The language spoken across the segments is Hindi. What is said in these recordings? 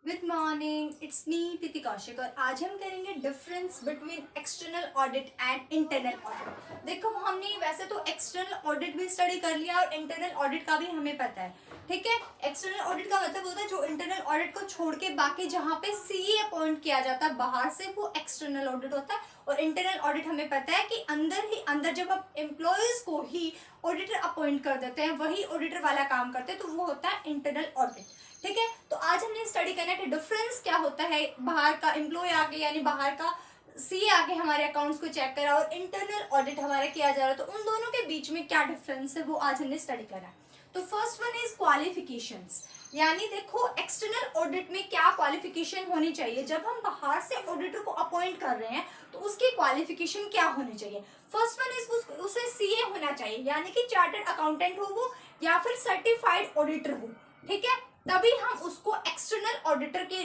गुड मॉर्निंग, इट्स मी प्रीति कौशिक और आज हम करेंगे difference between external audit and internal audit. देखो, हमने वैसे तो एक्सटर्नल ऑडिट भी स्टडी कर लिया और इंटरनल ऑडिट का भी हमें पता है। ठीक है, एक्सटर्नल ऑडिट का मतलब होता है जो इंटरनल ऑडिट को छोड़ के बाकी जहाँ पे सीए अपॉइंट किया जाता है बाहर से, वो एक्सटर्नल ऑडिट होता है। और इंटरनल ऑडिट हमें पता है कि अंदर ही अंदर जब आप एम्प्लॉयज को ही ऑडिटर अपॉइंट कर देते हैं, वही ऑडिटर वाला काम करते हैं, तो वो होता है इंटरनल ऑडिट। ठीक है, तो आज हमने स्टडी करना है कि डिफरेंस क्या होता है बाहर का एम्प्लॉय आके यानी बाहर का सीए आके हमारे अकाउंट्स को चेक करा और इंटरनल ऑडिट हमारा किया जा रहा है, तो उन दोनों के बीच में क्या डिफरेंस है वो आज हमने स्टडी करा है। तो फर्स्ट वन इज क्वालिफिकेशंस, यानी देखो एक्सटर्नल ऑडिट में क्या क्वालिफिकेशन होनी चाहिए। जब हम बाहर से ऑडिटर को अपॉइंट कर रहे हैं तो उसकी क्वालिफिकेशन क्या होनी चाहिए। फर्स्ट वन इज उसे सीए होना चाहिए, यानी कि चार्टर्ड अकाउंटेंट हो वो या फिर सर्टिफाइड ऑडिटर हो। ठीक है, तभी हम उसको एक्सटर्नल ऑडिटर के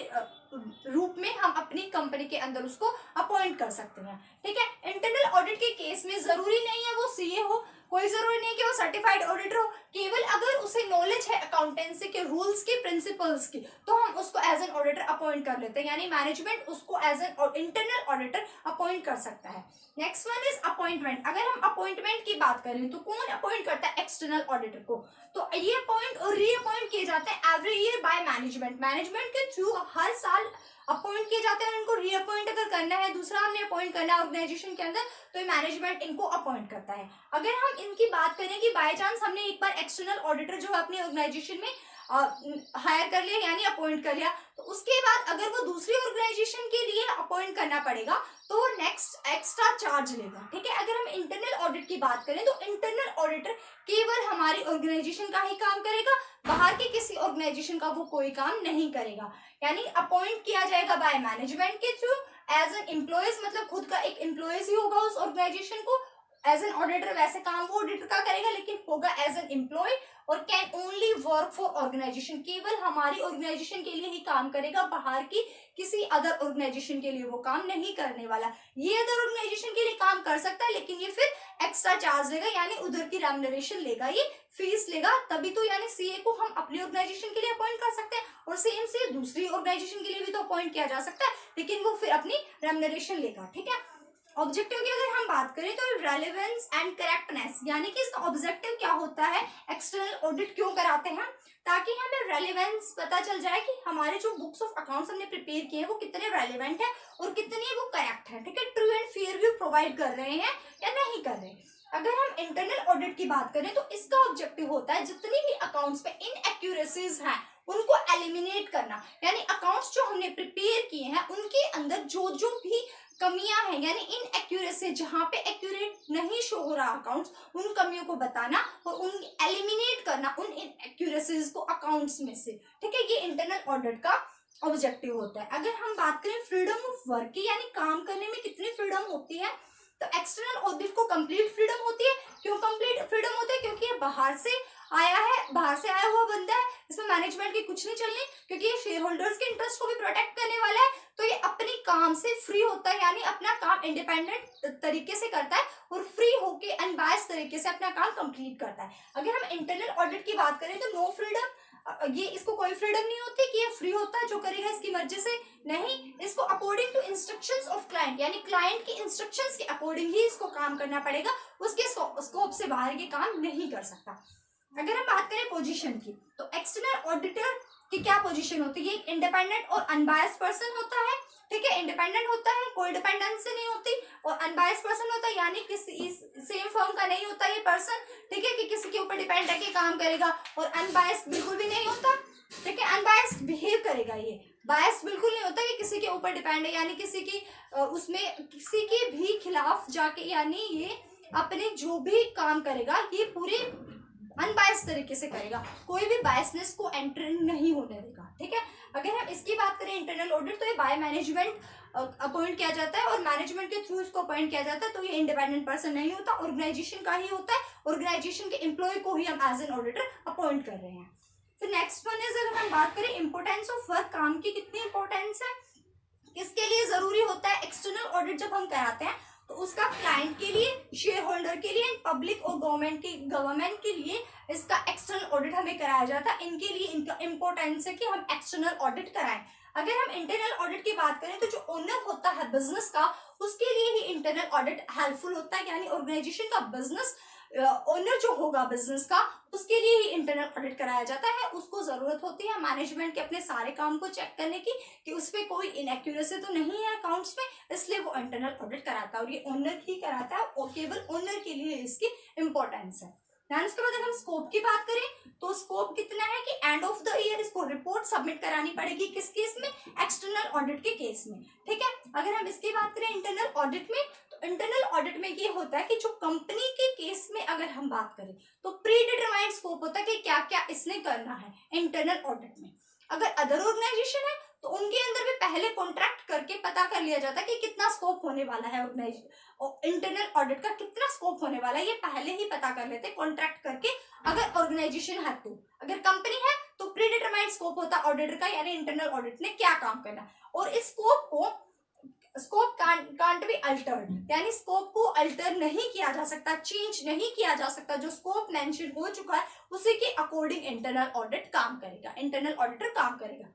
रूप में हम अपनी कंपनी के अंदर उसको अपॉइंट कर सकते हैं। ठीक है, इंटरनल ऑडिट के केस में जरूरी नहीं है वो सीए हो, कोई जरूरी नहीं कि वो सर्टिफाइड ऑडिटर हो। केवल अगर उसे नॉलेज है अकाउंटेंसी के रूल्स की, प्रिंसिपल्स की, तो हम उसको एज एन ऑडिटर अपॉइंट कर लेते हैं, यानी मैनेजमेंट उसको as an internal auditor appoint कर सकता है। Next one is appointment. अगर हम अपॉइंटमेंट की बात करें तो कौन अपॉइंट करता है एक्सटर्नल ऑडिटर को, तो ये अपॉइंट और रीअपॉइंट किए जाते हैं every year by management. Management के थ्रू हर साल अपॉइंट किए जाते हैं और इनको रीअपॉइंट अगर करना है, दूसरा हमने अपॉइंट करना है ऑर्गेनाइजेशन के अंदर, तो ये मैनेजमेंट इनको अपॉइंट करता है। अगर हम इनकी बात करें कि बाय चांस हमने एक बार एक्सटर्नल ऑडिटर जो है अपनी ऑर्गेनाइजेशन में हायर कर लिया यानी अपॉइंट कर लिया, तो उसके बाद अगर वो दूसरी ऑर्गेनाइजेशन के लिए अपॉइंट करना पड़ेगा तो वो नेक्स्ट एक्स्ट्रा चार्ज लेगा। ठीक है, अगर हम इंटरनल ऑडिट की बात करें तो इंटरनल ऑडिटर केवल हमारी ऑर्गेनाइजेशन का ही काम करेगा, बाहर के किसी ऑर्गेनाइजेशन का वो कोई काम नहीं करेगा। यानी अपॉइंट किया जाएगा बाय मैनेजमेंट के थ्रू एज एन एम्प्लॉयज, मतलब खुद का एक एम्प्लॉयज ही होगा उस ऑर्गेनाइजेशन को। एज एन ऑडिटर वैसे काम वो ऑडिटर का करेगा लेकिन होगा एज एन एम्प्लॉय और can only work for organization, केवल हमारी ऑर्गेनाइजेशन के लिए ही काम करेगा, बाहर की किसी अदर ऑर्गेनाइजेशन के लिए वो काम नहीं करने वाला। ये अदर ऑर्गेनाइजेशन के लिए काम कर सकता है लेकिन ये फिर एक्स्ट्रा चार्ज लेगा, यानी उधर की रेम्युनरेशन लेगा, ये फीस लेगा, तभी तो यानी सीए को हम अपनी ऑर्गेनाइजेशन के लिए अपॉइंट कर सकते हैं और सेम से दूसरी ऑर्गेनाइजेशन के लिए भी तो अपॉइंट किया जा सकता है, लेकिन वो फिर अपनी रेम्युनरेशन लेगा। ठीक है, ऑब्जेक्टिव की अगर हम बात करें तो रेलेवेंस एंड करेक्टनेस, यानी कि इसका ऑब्जेक्टिव क्या होता है, एक्सटर्नल ऑडिट क्यों कराते हैं, ताकि हमें रेलेवेंस पता चल जाए कि हमारे जो बुक्स ऑफ अकाउंट्स हमने प्रिपेयर किए हैं वो कितने रेलेवेंट है और कितने वो करेक्ट है। ठीक है, true and fair view provide कर रहे हैं या नहीं कर रहे हैं। अगर हम इंटरनल ऑडिट की बात करें तो इसका ऑब्जेक्टिव होता है जितनी भी अकाउंट्स पे इनएक्यूरेसीज हैं उनको एलिमिनेट करना, यानी अकाउंट्स जो हमने प्रिपेयर किए हैं उनके अंदर जो जो भी कमियां हैं यानी इनएक्यूरेसी, जहां पे एक्यूरेट नहीं शो हो रहा अकाउंट्स, उन कमियों को बताना और उन एलिमिनेट करना उन इनएक्यूरेसीज को अकाउंट्स में से। ठीक है, ये इंटरनल ऑडिट का ऑब्जेक्टिव होता है। अगर हम बात करें फ्रीडम ऑफ वर्क की, यानी काम करने में कितनी फ्रीडम होती है, तो एक्सटर्नल ऑडिट को कंप्लीट फ्रीडम होती है। क्यों कंप्लीट फ्रीडम होती है, क्योंकि ये बाहर से आया है, बाहर से आया हुआ बंदा है, इसमें मैनेजमेंट की कुछ नहीं चलनी, क्योंकि ये शेयर होल्डर्स के इंटरेस्ट को भी प्रोटेक्ट करने वाला है, तो ये अपने काम से फ्री होता है, यानी अपना काम इंडिपेंडेंट तरीके से करता है और फ्री होके अनबायस्ड तरीके से अपना काम कंप्लीट करता है। अगर हम इंटरनल ऑडिट की बात करें तो नो फ्रीडम, ये इसको कोई फ्रीडम नहीं होती कि ये फ्री होता है जो करेगा इसकी मर्जी से, नहीं, इसको according to instructions of client, यानी क्लाइंट की इंस्ट्रक्शंस के अकॉर्डिंग ही इसको काम करना पड़ेगा, उसके स्कोप से बाहर के काम नहीं कर सकता। अगर हम बात करें पोजीशन की, तो एक्सटर्नल ऑडिटर की क्या पोजीशन होती है, एक इंडिपेंडेंट और अनबायस्ड पर्सन होता है। ठीक है, इंडिपेंडेंट होता है, कोई डिपेंडेंसी नहीं होती, और अनबायस्ड पर्सन होता है, यानी किसी सेम फर्म का नहीं होता ये पर्सन। ठीक है, कि किसी के ऊपर डिपेंड है कि काम करेगा, और अनबायस्ड बिल्कुल भी नहीं होता। ठीक है, अनबायस्ड बिहेव करेगा, ये बायस्ड बिल्कुल नहीं होता कि किसी के ऊपर डिपेंड है, यानी किसी की उसमें किसी के भी खिलाफ जाके, यानी ये अपने जो भी काम करेगा ये पूरे अनबायस तरीके से करेगा, कोई भी बायसनेस को एंटर नहीं होने देगा। ठीक है, अगर हम इसकी बात करें इंटरनल ऑडिट, तो ये बाय मैनेजमेंट अपॉइंट किया जाता है और मैनेजमेंट के थ्रू इसको अपॉइंट किया जाता है, तो ये इंडिपेंडेंट पर्सन नहीं होता, ऑर्गेनाइजेशन का ही होता है, ऑर्गेनाइजेशन के एम्प्लॉय को ही हम एज एन ऑडिटर अपॉइंट कर रहे हैं। फिर नेक्स्ट वन इज, अगर हम बात करें इंपोर्टेंस ऑफ वर्क, काम की कितनी इंपॉर्टेंस है, किसके लिए जरूरी होता है एक्सटर्नल ऑडिट जब हम कराते हैं, तो उसका क्लाइंट के लिए, शेयर होल्डर के लिए, पब्लिक और गवर्नमेंट के लिए इसका एक्सटर्नल ऑडिट हमें कराया जाता है। इनके लिए इनका इंपॉर्टेंस है कि हम एक्सटर्नल ऑडिट कराएं। अगर हम इंटरनल ऑडिट की बात करें तो जो ओनर होता है बिजनेस का, उसके लिए ही इंटरनल ऑडिट हेल्पफुल होता है, यानी ऑर्गेनाइजेशन का बिजनेस ओनर जो होगा बिजनेस का, उसके लिए ही इंटरनल ऑडिट कराया जाता है। उसको जरूरत होती है मैनेजमेंट के अपने सारे काम को चेक करने की कि उस पर कोई इनएक्यूरेसी तो नहीं है अकाउंट्स में, इसलिए वो इंटरनल ऑडिट कराता है और ये ओनर ही कराता है और केवल ओनर के लिए इसकी इंपॉर्टेंस है। उसके बाद अगर हम स्कोप की बात करें तो स्कोप कितना है कि एंड ऑफ द ईयर इसको रिपोर्ट सबमिट करानी पड़ेगी, किस केस में, एक्सटर्नल ऑडिट के केस में, ठीक है। अगर हम इसकी बात करें इंटरनल ऑडिट में, तो इंटरनल ऑडिट में ये होता है कि जो कंपनी के केस में अगर हम बात करें तो प्री डिटरमाइंड स्कोप होता है कि क्या क्या इसने करना है इंटरनल ऑडिट में। अगर अदर ऑर्गेनाइजेशन है तो उनके अंदर भी पहले कॉन्ट्रैक्ट करके पता कर लिया जाता है कि कितना स्कोप होने वाला है, ऑर्गेनाइजेशन इंटरनल ऑडिट का कितना स्कोप होने वाला है, ये पहले ही पता कर लेते हैं कॉन्ट्रैक्ट करके। अगर ऑर्गेनाइजेशन है तो, अगर कंपनी है तो प्री डिटरमाइंड स्कोप होता है ऑडिटर का, यानी इंटरनल ऑडिट ने क्या काम करना, और इस स्कोप कांट बी अल्टर्ड, यानी स्कोप को अल्टर नहीं किया जा सकता, चेंज नहीं किया जा सकता। जो स्कोप मेंशन हो चुका है उसी के अकॉर्डिंग इंटरनल ऑडिट काम करेगा, इंटरनल ऑडिटर काम करेगा।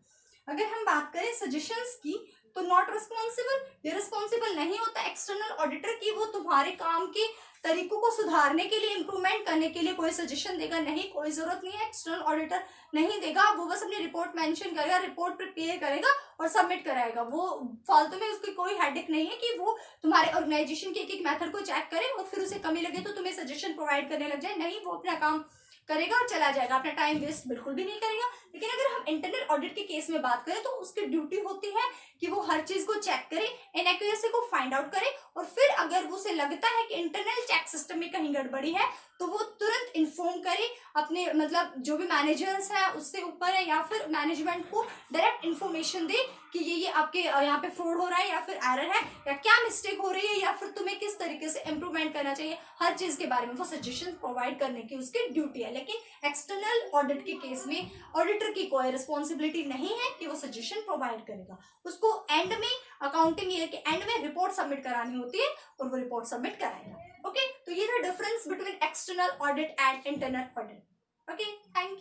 अगर हम बात करें सजेशंस की तो नॉट रिस्पॉन्सिबल, ये रिस्पॉन्सिबल नहीं होता एक्सटर्नल ऑडिटर की वो तुम्हारे काम के तरीकों को सुधारने के लिए, इंप्रूवमेंट करने के लिए कोई सजेशन देगा नहीं, कोई जरूरत नहीं है, एक्सटर्नल ऑडिटर नहीं देगा। वो बस अपनी रिपोर्ट मेंशन करेगा, रिपोर्ट प्रिपेयर करेगा और सबमिट कराएगा। वो फालतू में उसकी कोई हेडेक नहीं है कि वो तुम्हारे ऑर्गेनाइजेशन के एक एक मेथड को चेक करे और फिर उसे कमी लगे तो तुम्हें सजेशन प्रोवाइड करने लग जाए, नहीं, वो अपना काम करेगा और चला जाएगा, अपना टाइम वेस्ट बिल्कुल भी नहीं करेगा। लेकिन अगर हम इंटरनल ऑडिट के केस में बात करें तो उसकी ड्यूटी होती है कि वो हर चीज को चेक करे, इनएक्यूरेसी को फाइंड आउट करे, और फिर अगर वो उसे लगता है कि इंटरनल चेक सिस्टम में कहीं गड़बड़ी है तो वो तुरंत इन्फॉर्म करे अपने मतलब जो भी मैनेजर्स हैं उससे ऊपर है, या फिर मैनेजमेंट को डायरेक्ट इन्फॉर्मेशन दे कि ये आपके यहाँ पे फ्रॉड हो रहा है या फिर एरर है या क्या मिस्टेक हो रही है या फिर तुम्हें किस तरीके से इम्प्रूवमेंट करना चाहिए, हर चीज के बारे में वो सजेशन प्रोवाइड करने की उसकी ड्यूटी है। लेकिन एक्सटर्नल ऑडिट के केस में ऑडिटर की कोई रिस्पॉन्सिबिलिटी नहीं है कि वो सजेशन प्रोवाइड करेगा, उसको एंड में अकाउंटिंग ईयर के एंड में रिपोर्ट सबमिट करानी होती है और वो रिपोर्ट सबमिट कराएगा। ओके, तो ये था difference between external audit and internal audit. Okay, thank